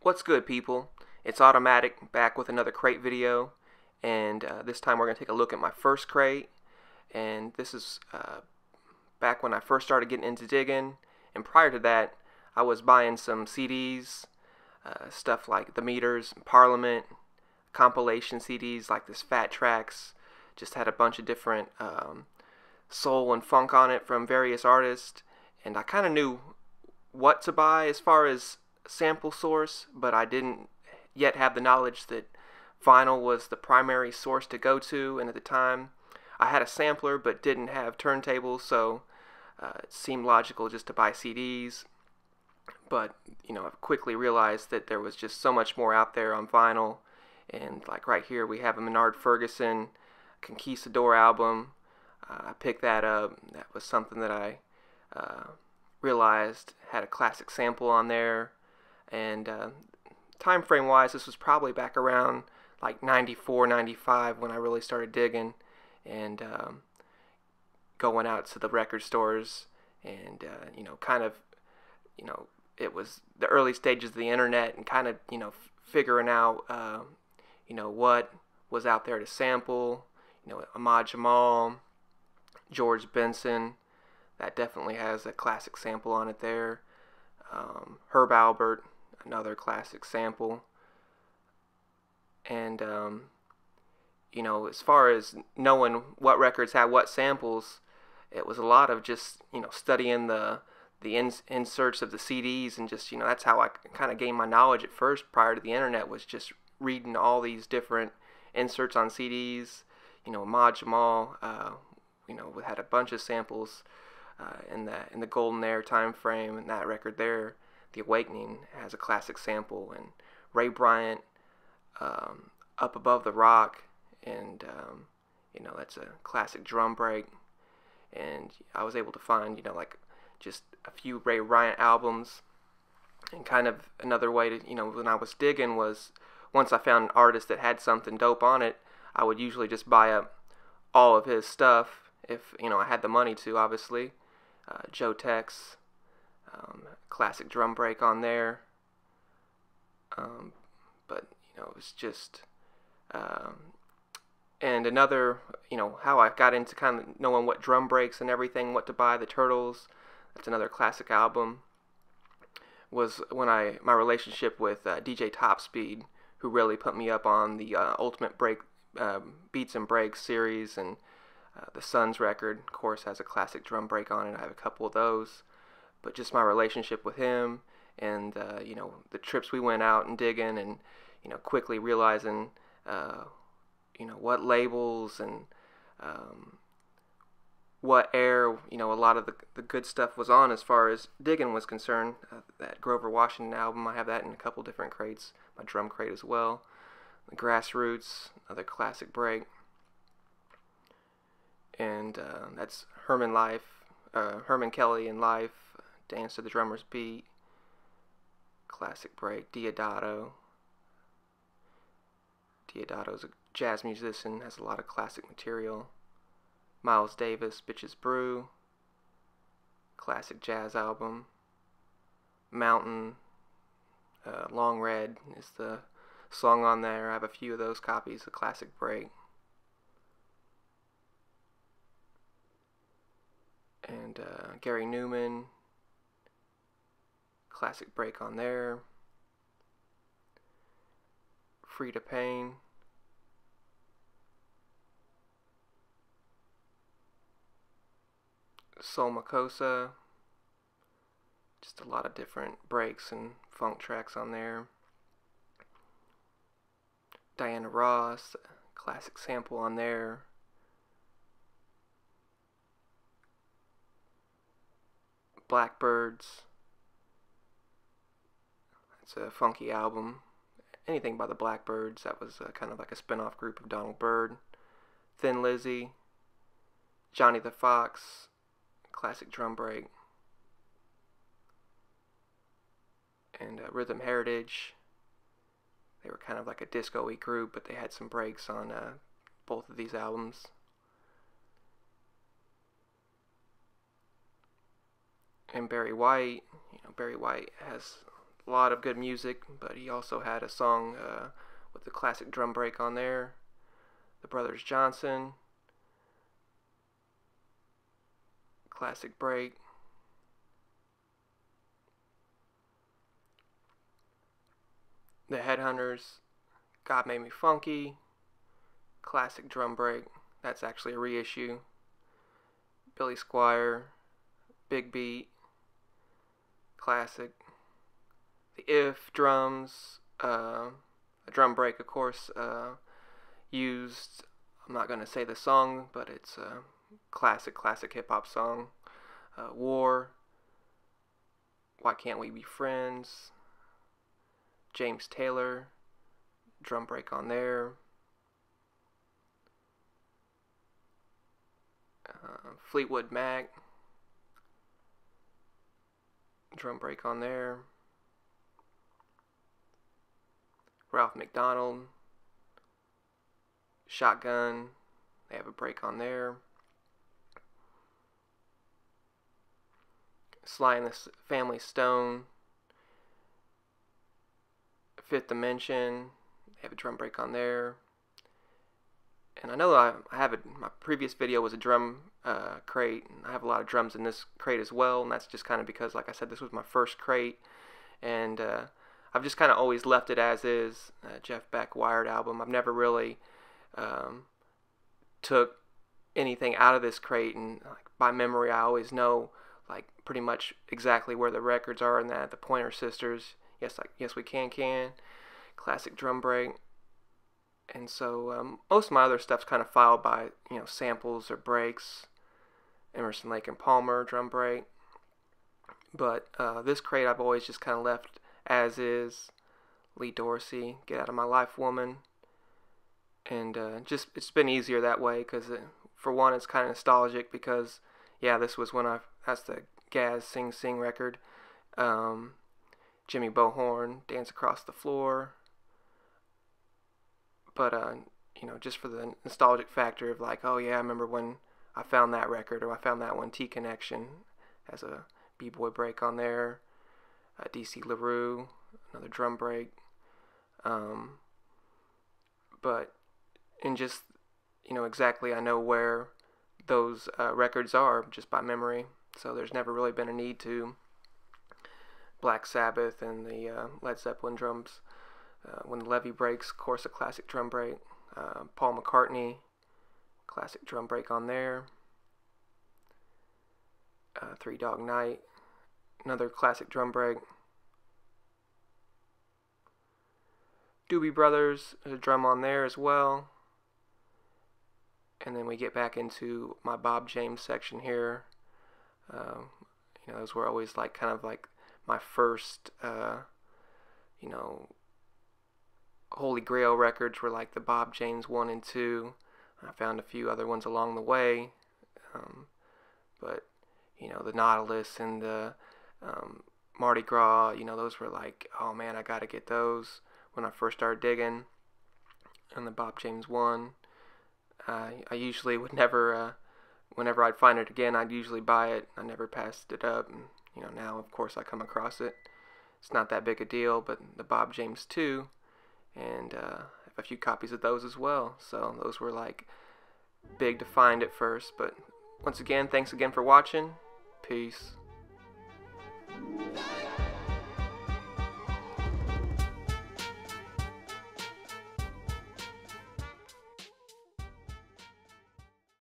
What's good, people? It's Automatic back with another crate video, and this time we're going to take a look at my first crate. And this is back when I first started getting into digging, and prior to that I was buying some CDs, stuff like The Meters, Parliament, compilation CDs like this Fat Tracks. Just had a bunch of different soul and funk on it from various artists, and I kind of knew what to buy as far as sample source, but I didn't yet have the knowledge that vinyl was the primary source to go to. And at the time I had a sampler but didn't have turntables, so it seemed logical just to buy CDs. But I've quickly realized that there was just so much more out there on vinyl. And like right here we have a Menard Ferguson Conquistador album. I picked that up. That was something that I realized had a classic sample on there. And time frame wise, this was probably back around like 94, 95 when I really started digging and going out to the record stores. And it was the early stages of the internet, and kind of figuring out what was out there to sample. Ahmad Jamal, George Benson, that definitely has a classic sample on it there. Herb Alpert, another classic sample. And as far as knowing what records had what samples, it was a lot of just studying the inserts of the CDs, and just that's how I kind of gained my knowledge at first prior to the internet, was just reading all these different inserts on CDs. Ahmad Jamal, had a bunch of samples in the Golden Era time frame, and that record there, The Awakening, has a classic sample. And Ray Bryant, Up Above the Rock, and that's a classic drum break. And I was able to find just a few Ray Bryant albums. And kind of another way to when I was digging was, once I found an artist that had something dope on it, I would usually just buy up all of his stuff if I had the money to, obviously. Joe Tex, classic drum break on there. But it was just and another, how I got into kind of knowing what drum breaks and everything, what to buy. The Turtles, that's another classic album. Was when my relationship with DJ Top Speed, who really put me up on the Ultimate Break Beats and Breaks series. And the Suns record, of course, has a classic drum break on it. I have a couple of those. But just my relationship with him, and the trips we went out and digging, and quickly realizing what labels and what air a lot of the good stuff was on as far as digging was concerned. That Grover Washington album, I have that in a couple different crates, my drum crate as well. The Grassroots, another classic break. And that's Herman Kelly in Life, Dance to the Drummer's Beat, classic break. Diodato. Diodato's a jazz musician, has a lot of classic material. Miles Davis, Bitches Brew, classic jazz album. Mountain, Long Red is the song on there. I have a few of those copies, a classic break. And Gary Newman, classic break on there. Freda Payne, Soul Makossa, just a lot of different breaks and funk tracks on there. Diana Ross, classic sample on there. Blackbirds, it's a funky album. Anything by the Blackbirds, that was kind of like a spin-off group of Donald Byrd. Thin Lizzy, Johnny the Fox, classic drum break. And Rhythm Heritage, they were kind of like a disco-y group, but they had some breaks on both of these albums. And Barry White, Barry White has a lot of good music, but he also had a song with the classic drum break on there. The Brothers Johnson, classic break. The Headhunters, God Made Me Funky, classic drum break. That's actually a reissue. Billy Squier, Big Beat, classic. The If drums, a drum break, of course, used. I'm not going to say the song, but it's a classic hip hop song. War, Why Can't We Be Friends? James Taylor, drum break on there. Fleetwood Mac, drum break on there. Ralph McDonald, Shotgun, they have a break on there. Sly and the Family Stone, Fifth Dimension, they have a drum break on there. And I know I have my previous video was a drum crate, and I have a lot of drums in this crate as well, and that's just kind of because, like I said, this was my first crate, and I've just kind of always left it as is. Jeff Beck Wired album. I've never really took anything out of this crate, and by memory I always know like pretty much exactly where the records are in that. The Pointer Sisters, Yes We Can, classic drum break. And so most of my other stuff's kind of filed by, samples or breaks. Emerson, Lake and Palmer, drum break. But this crate I've always just kind of left as is. Lee Dorsey, Get Out of My Life Woman. And just it's been easier that way because, for one, it's kind of nostalgic because, this was that's the Gaz Sing Sing record. Jimmy Bohorn, Dance Across the Floor. But, just for the nostalgic factor of like, oh yeah, I remember when I found that record, or I found that one. T Connection has a B-boy break on there. DC LaRue, another drum break. But, and just, exactly I know where those records are just by memory. So there's never really been a need to. Black Sabbath and the Led Zeppelin drums. When the Levee breaks, of course, a classic drum break. Paul McCartney, classic drum break on there. Three Dog Night, another classic drum break. Doobie Brothers, there's a drum on there as well. And then we get back into my Bob James section here. Those were always kind of like my first, Holy Grail records were like the Bob James 1 and 2. I found a few other ones along the way. But, the Nautilus and the Mardi Gras, those were like, oh man, I gotta get those when I first started digging. And the Bob James 1. I usually would never, whenever I'd find it again, I'd usually buy it. I never passed it up. And, now, of course, I come across it. It's not that big a deal, but the Bob James 2. And I have a few copies of those as well. So those were like big to find at first. But once again, thanks again for watching. Peace.